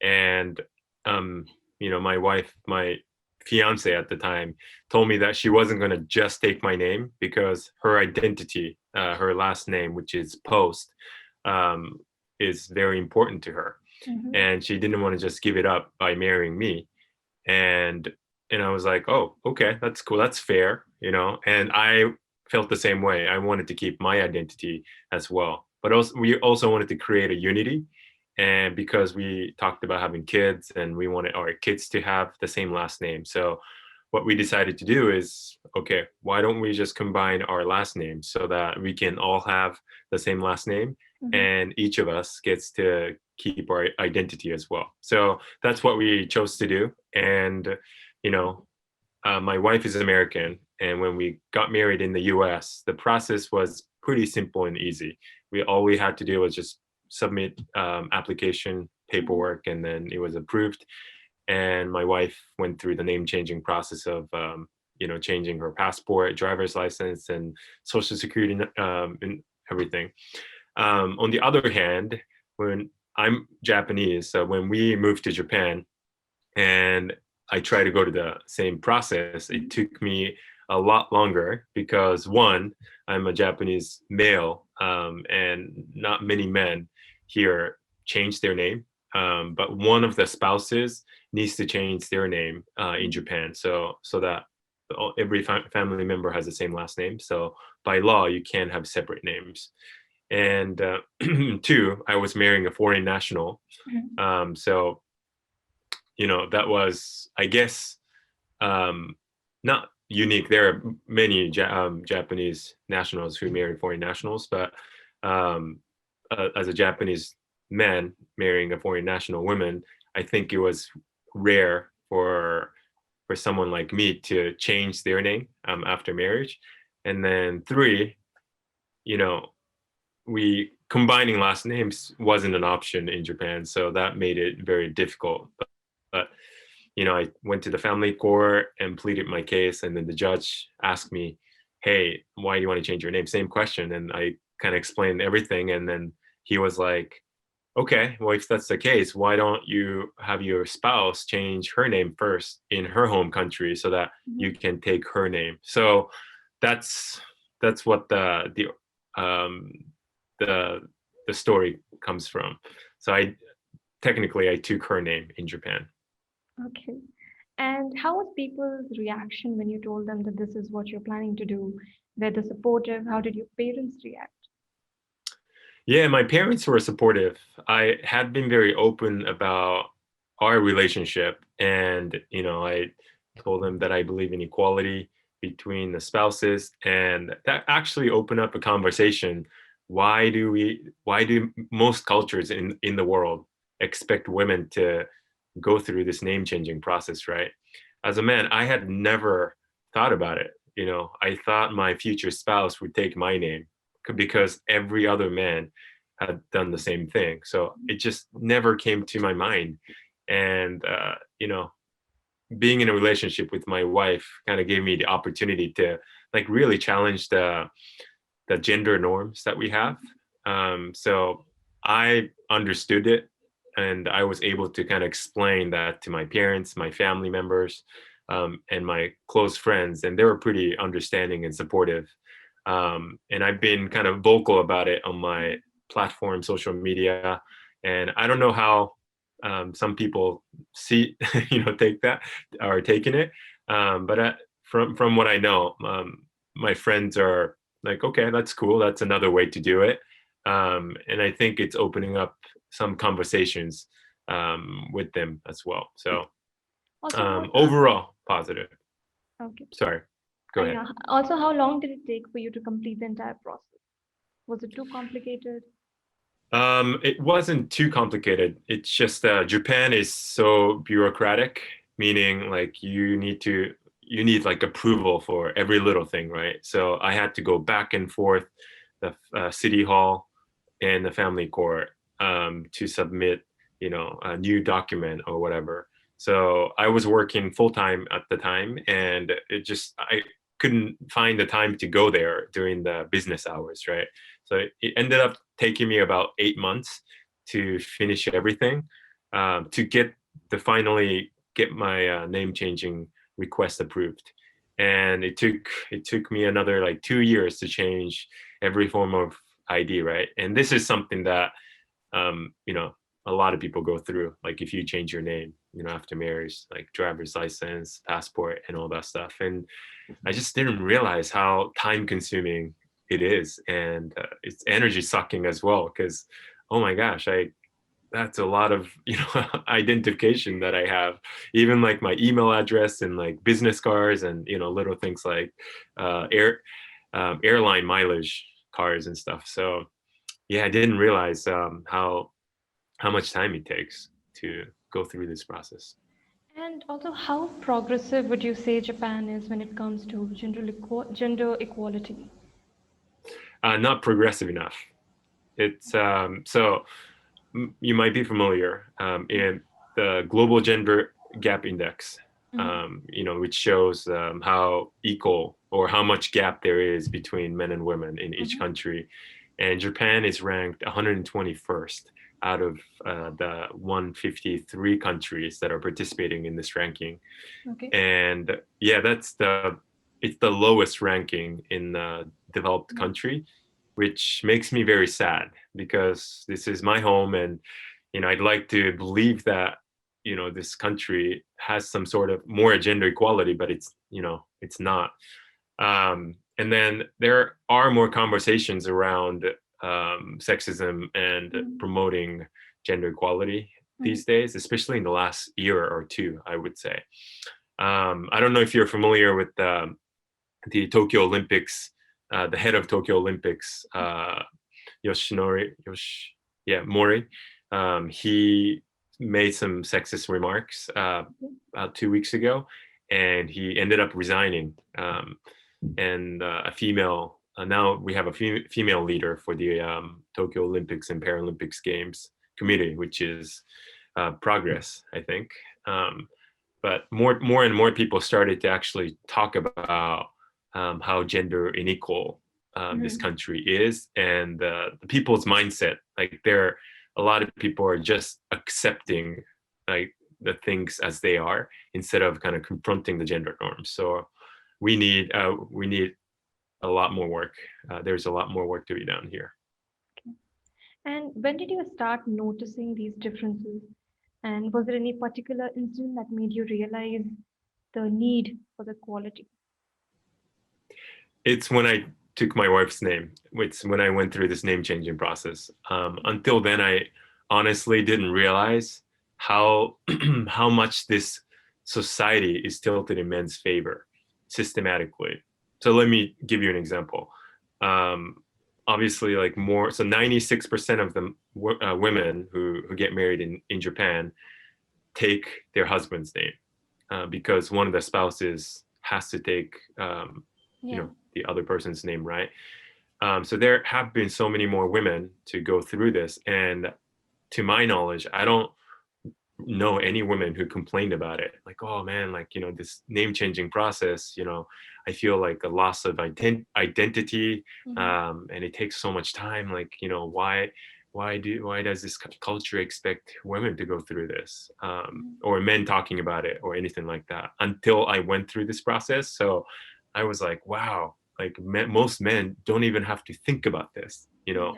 And my wife, my fiance at the time, told me that she wasn't going to just take my name because her identity, her last name, which is Post, um, is very important to her, Mm-hmm. and she didn't want to just give it up by marrying me. And I was like, oh, okay, that's cool, that's fair, and I felt the same way. I wanted to keep my identity as well, but also we also wanted to create a unity. And because we talked about having kids and we wanted our kids to have the same last name, so what we decided to do is, okay, why don't we just combine our last names so that we can all have the same last name, Mm-hmm. and each of us gets to keep our identity as well. So that's what we chose to do. And you know my wife is American, and when we got married in the US, the process was pretty simple and easy. We had to do was just submit application paperwork, and then it was approved. And my wife went through the name changing process of changing her passport, driver's license, and social security, and everything. On the other hand, when I'm Japanese, so when we moved to Japan and I tried to go to the same process, it took me a lot longer because, one, I'm a Japanese male, and not many men here change their name. But one of the spouses needs to change their name in Japan, so that every family member has the same last name. So by law, you can't have separate names. And two, I was marrying a foreign national, so that was, I guess, not unique. There are many Japanese nationals who marry foreign nationals, but as a Japanese man marrying a foreign national woman, I think it was rare for someone like me to change their name after marriage. And then three, you know, we combining last names wasn't an option in Japan, so that made it very difficult. But I went to the family court and pleaded my case, and then the judge asked me, "Hey, why do you want to change your name?" Same question, and I kind of explained everything, and then he was like, "Okay, well, if that's the case, why don't you have your spouse change her name first in her home country so that Mm-hmm. you can take her name?" So that's what um, the the story comes from. So I took her name in Japan. Okay. And how was people's reaction when you told them that this is what you're planning to do? Were they supportive? How did your parents react? Yeah, my parents were supportive. I had been very open about our relationship, and I told them that I believe in equality between the spouses, and that actually opened up a conversation. Why do most cultures in the world expect women to go through this name changing process, right? As a man, I had never thought about it. I thought my future spouse would take my name because every other man had done the same thing. So it just never came to my mind. And, being in a relationship with my wife kind of gave me the opportunity to like really challenge the gender norms that we have. So I understood it, and I was able to kind of explain that to my parents, my family members, and my close friends, and they were pretty understanding and supportive. And I've been kind of vocal about it on my platform, social media, and I don't know how some people see, take that or taking it, but from what I know, my friends are like, okay, that's cool. That's another way to do it. And I think it's opening up some conversations with them as well. So Also, how, overall, positive. okay. Sorry, go ahead. Yeah. Also, how long did it take for you to complete the entire process? Was it too complicated? It wasn't too complicated. It's just Japan is so bureaucratic, meaning like you need like approval for every little thing, right? So I had to go back and forth the city hall and the family court to submit, a new document or whatever. So I was working full time at the time, and I couldn't find the time to go there during the business hours, right? So it ended up taking me about 8 months to finish everything. to get to finally get my name changing request approved. And it took me another like 2 years to change every form of ID, right? And this is something that you know, a lot of people go through. Like if you change your name, you know, after marriage, like driver's license, passport, and all that stuff. And I just didn't realize how time consuming it is, and it's energy sucking as well. Because, oh my gosh, I that's a lot of identification that I have. Even like my email address and like business cards, and little things like airline mileage cards and stuff. So yeah, I didn't realize how much time it takes to go through this process. And also, how progressive would you say Japan is when it comes to gender equality? Not progressive enough. It's so you might be familiar in the Global Gender Gap Index, Mm-hmm. which shows how equal or how much gap there is between men and women in each Mm-hmm. country. And Japan is ranked 121st out of the 153 countries that are participating in this ranking. Okay. And yeah, it's the lowest ranking in the developed Mm-hmm. country, which makes me very sad because this is my home, and I'd like to believe that this country has some sort of more gender equality, but it's not. And then there are more conversations around sexism and promoting gender equality Mm-hmm. these days, especially in the last year or two, I would say. I don't know if you're familiar with the Tokyo Olympics, the head of Tokyo Olympics, Mori. He made some sexist remarks about 2 weeks ago, and he ended up resigning. And a female, now we have a female leader for the Tokyo Olympics and Paralympics Games committee, which is progress, I think. But more and more people started to actually talk about how gender unequal this Mm-hmm. country is, and the people's mindset. Like a lot of people are just accepting like the things as they are instead of kind of confronting the gender norms. So we need a lot more work. There's a lot more work to be done here. And when did you start noticing these differences? And was there any particular incident that made you realize the need for the quality? It's when I took my wife's name. It's when I went through this name changing process. Until then, I honestly didn't realize how how much this society is tilted in men's favor systematically. So let me give you an example. Um, Obviously, like more, so 96% of the women who get married in Japan take their husband's name because one of the spouses has to take Yeah. the other person's name, right? So there have been so many more women to go through this, and to my knowledge, I don't know any women who complained about it. Like, oh man, like this name changing process, I feel like a loss of identity, Mm-hmm. and it takes so much time. Like, why does this culture expect women to go through this, or men talking about it, or anything like that? Until I went through this process, so I was like, wow, like most men don't even have to think about this. Yeah.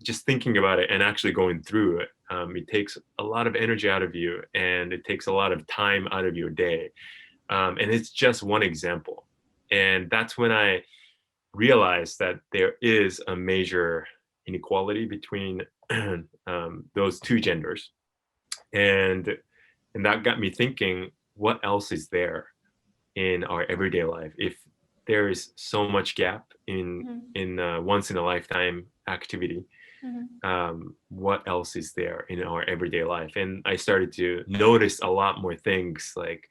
Just thinking about it and actually going through it, it takes a lot of energy out of you, and it takes a lot of time out of your day. And it's just one example. And that's when I realized that there is a major inequality between those two genders. And and that got me thinking, what else is there in our everyday life? If there is so much gap Mm-hmm. in once in a lifetime activity, Mm-hmm. what else is there in our everyday life? And I started to notice a lot more things, like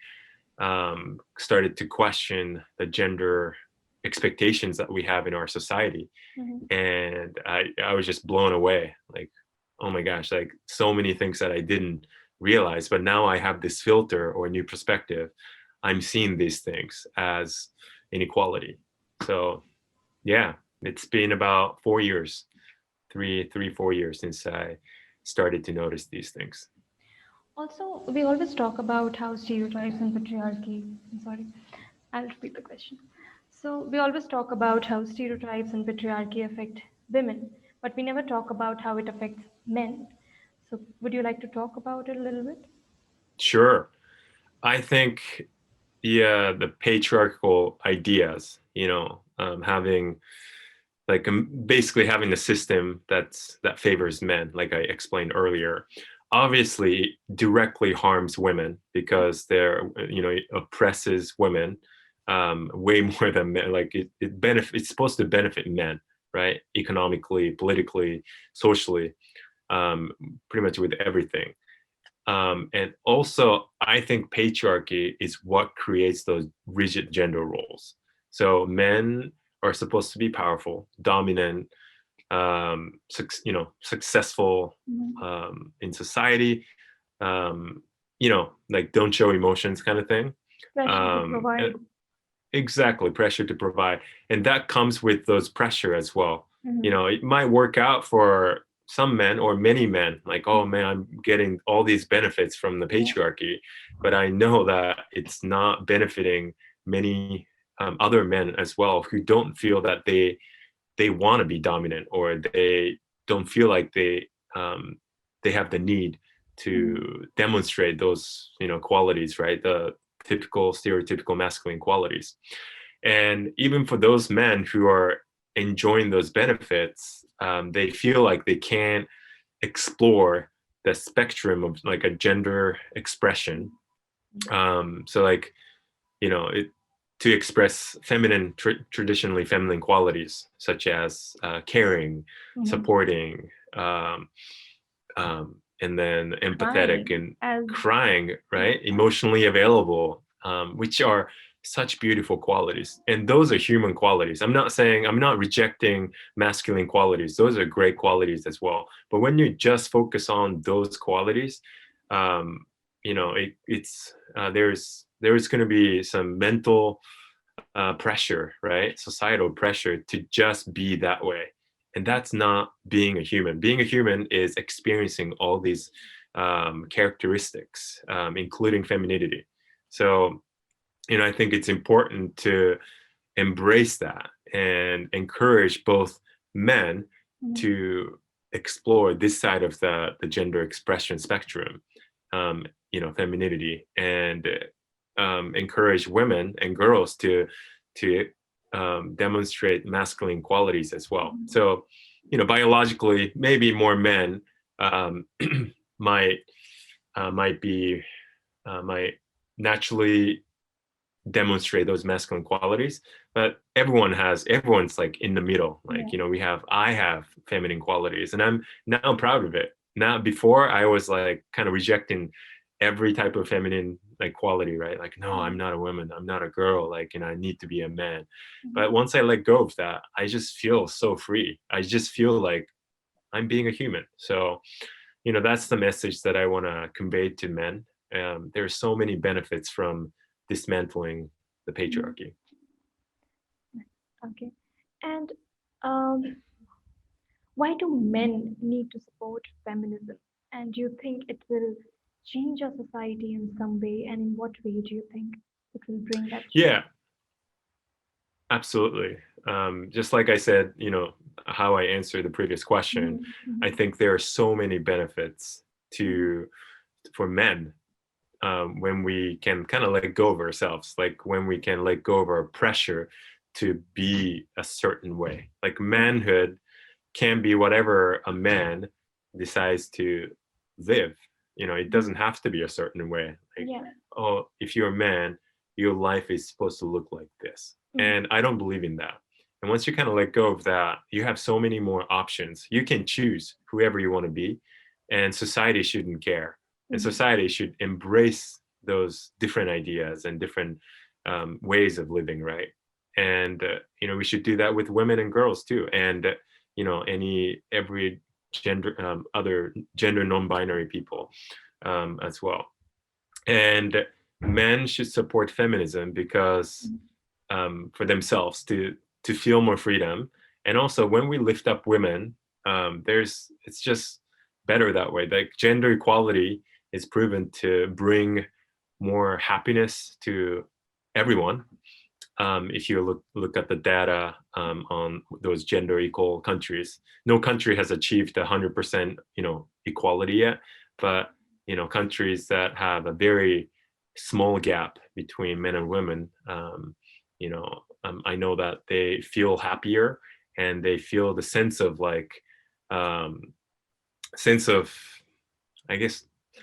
started to question the gender expectations that we have in our society. Mm-hmm. And I was just blown away, like, oh my gosh, like so many things that I didn't realize, but now I have this filter or new perspective. I'm seeing these things as inequality. So yeah, it's been about 4 years, 4 years since I started to notice these things. Also, we always talk about how stereotypes and patriarchy, I'm sorry, I'll repeat the question. So, we always talk about how stereotypes and patriarchy affect women, but we never talk about how it affects men. So, would you like to talk about it a little bit? Sure. I think the patriarchal ideas, having like basically having a system that favors men, like I explained earlier, obviously directly harms women because it oppresses women way more than men. Like it's supposed to benefit men, right? Economically, politically, socially, um, pretty much with everything. And also, I think patriarchy is what creates those rigid gender roles. So men are supposed to be powerful, dominant, successful Mhm. in society. Like don't show emotions, kind of thing. Pressure to And provide. exactly, pressure to provide, and that comes with those pressure as well. Mhm. It might work out for some men or many men, like, oh man, I'm getting all these benefits from the Yeah. patriarchy, but I know that it's not benefiting many other men as well who don't feel that they want to be dominant, or they don't feel like they have the need Mhm. to demonstrate those qualities, right? The typical stereotypical masculine qualities. And even for those men who are enjoying those benefits, they feel like they can't explore the spectrum of like a gender expression. So like it to express traditionally feminine qualities such as caring, Mhm. supporting, and then empathetic Crying and as crying, yeah. right? Emotionally available, which are such beautiful qualities. And those are human qualities. I'm not rejecting masculine qualities. Those are great qualities as well. But when you just focus on those qualities, um, it's there's going to be some mental pressure, right? Societal pressure to just be that way. And that's not being a human. Being a human is experiencing all these characteristics, including femininity. So, I think it's important to embrace that and encourage both men Mhm. to explore this side of the gender expression spectrum, femininity, and encourage women and girls to demonstrate masculine qualities as well. Mhm. So, biologically, maybe more men um, might be might naturally demonstrate those masculine qualities, but everyone's like in the middle. Like Yeah. I have feminine qualities, and I'm now proud of it. Now, before I was like kind of rejecting every type of feminine like quality, right? Like, no, I'm Mhm. not a woman, I'm not a girl, like, I need to be a man. Mhm. But once I let go of that, I just feel so free. I just feel like I'm being a human. So that's the message that I want to convey to men. There's so many benefits from dismantling the Mhm. patriarchy. Okay. And um, why do men need to support feminism? And do you think it will change our society in some way? And in what way do you think it will bring that change? Yeah, absolutely. Just like I said, how I answered the previous question, Mhm. I Mhm. think there are so many benefits Mhm. to for men when we can kind of let go of ourselves, like when we can let go of our pressure to be a certain way. Like Yeah. manhood can be whatever a man decides to live. It Mhm. doesn't have to be a certain way. Like, Yeah. oh, if you're a man, your life is supposed to look like this. Mhm. And I don't believe in that. And once you kind of let go of that, you have so many more options. You can choose whoever you want to be, and society shouldn't care. And Mhm. society should embrace those different ideas and different ways of living, right? And we should do that with women and girls too. And every other gender non-binary people as well. And men should support feminism because Mhm. for themselves to feel more freedom. And also when we lift up women, it's just better that way. Like gender equality is proven to bring more happiness to everyone. If you look at the data on those gender equal countries, no country has achieved 100% equality yet, but countries that have a very small gap between men and women, I know that they feel happier and they feel the sense of um, sense of, I guess,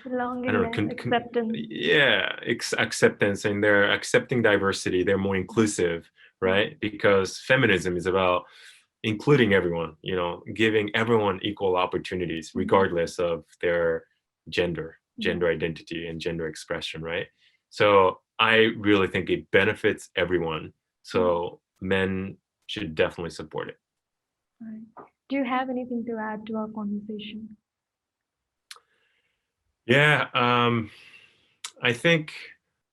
I don't Belonging know, and acceptance. yeah, acceptance, and they're accepting diversity. They're more inclusive, Yeah. right? Because feminism is about including everyone, giving everyone equal opportunities, Mhm. regardless of their gender, Yeah. gender identity, and gender expression, right? So I really think it benefits everyone. Yeah. So men should definitely support it. All right. Do you have anything to add to our conversation? Yeah, I think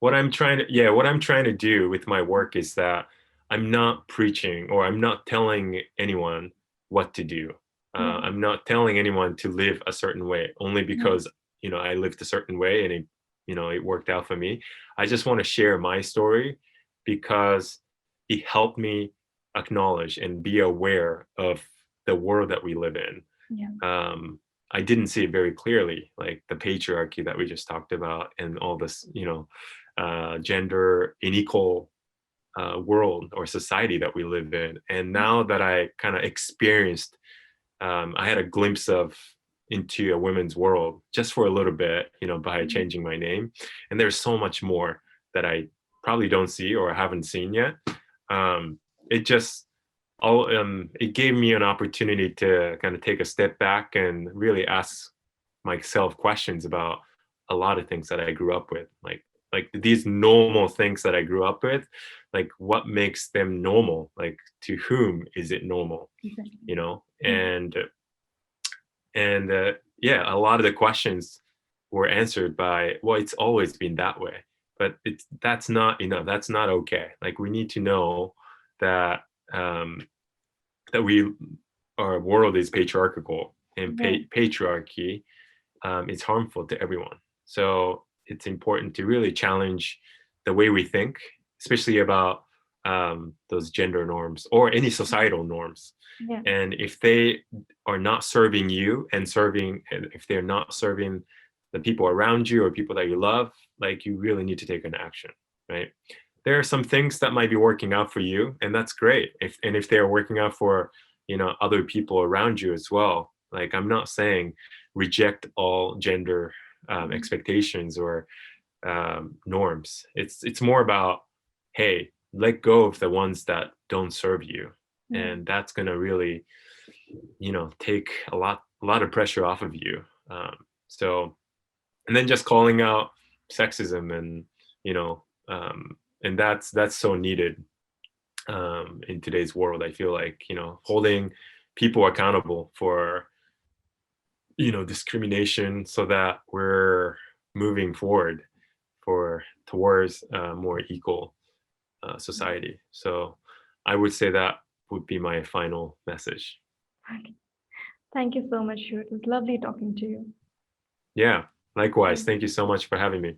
what I'm trying to do with my work is that I'm not preaching or I'm not telling anyone what to do. Yeah. I'm not telling anyone to live a certain way only Yeah. because I lived a certain way and it worked out for me. I just want to share my story because it helped me acknowledge and be aware of the world that we live in. Yeah. um, I didn't see it very clearly, like the patriarchy that we just talked about, and all this, gender unequal world or society that we live in. And now that I kind of experienced, I had a glimpse of into a women's world just for a little bit, by Mhm. changing my name. And there's so much more that I probably don't see or haven't seen yet. It just it gave me an opportunity to kind of take a step back and really ask myself questions about a lot of things that I grew up with, like these normal things that I grew up with, like what makes them normal, like to whom is it normal, Exactly. you know Yeah. and yeah, a lot of the questions were answered by, well, it's always been that way. But that's not that's not okay. Like we need to know that um that our world is patriarchal, and Yeah. patriarchy is harmful to everyone. So it's important to really challenge the way we think, especially about those gender norms or any societal norms. Yeah. And if they are not serving you and if they're not serving the people around you or people that you love, like you really need to take an action, right? There are some things that might be working out for you, and that's great. If they're working out for other people around you as well. Like I'm not saying reject all gender Mhm. expectations or norms. It's more about, hey, let go of the ones that don't serve you, Yeah. and that's gonna really take a lot of pressure off of you. So and then just calling out sexism and you know and that's so needed in today's world. I feel like holding people accountable for discrimination so that we're moving forward for towards a more equal society. So I would say that would be my final message. Okay. Thank you so much, Shu. It was lovely talking to you. Yeah, likewise. Thank Thank you so much for having me.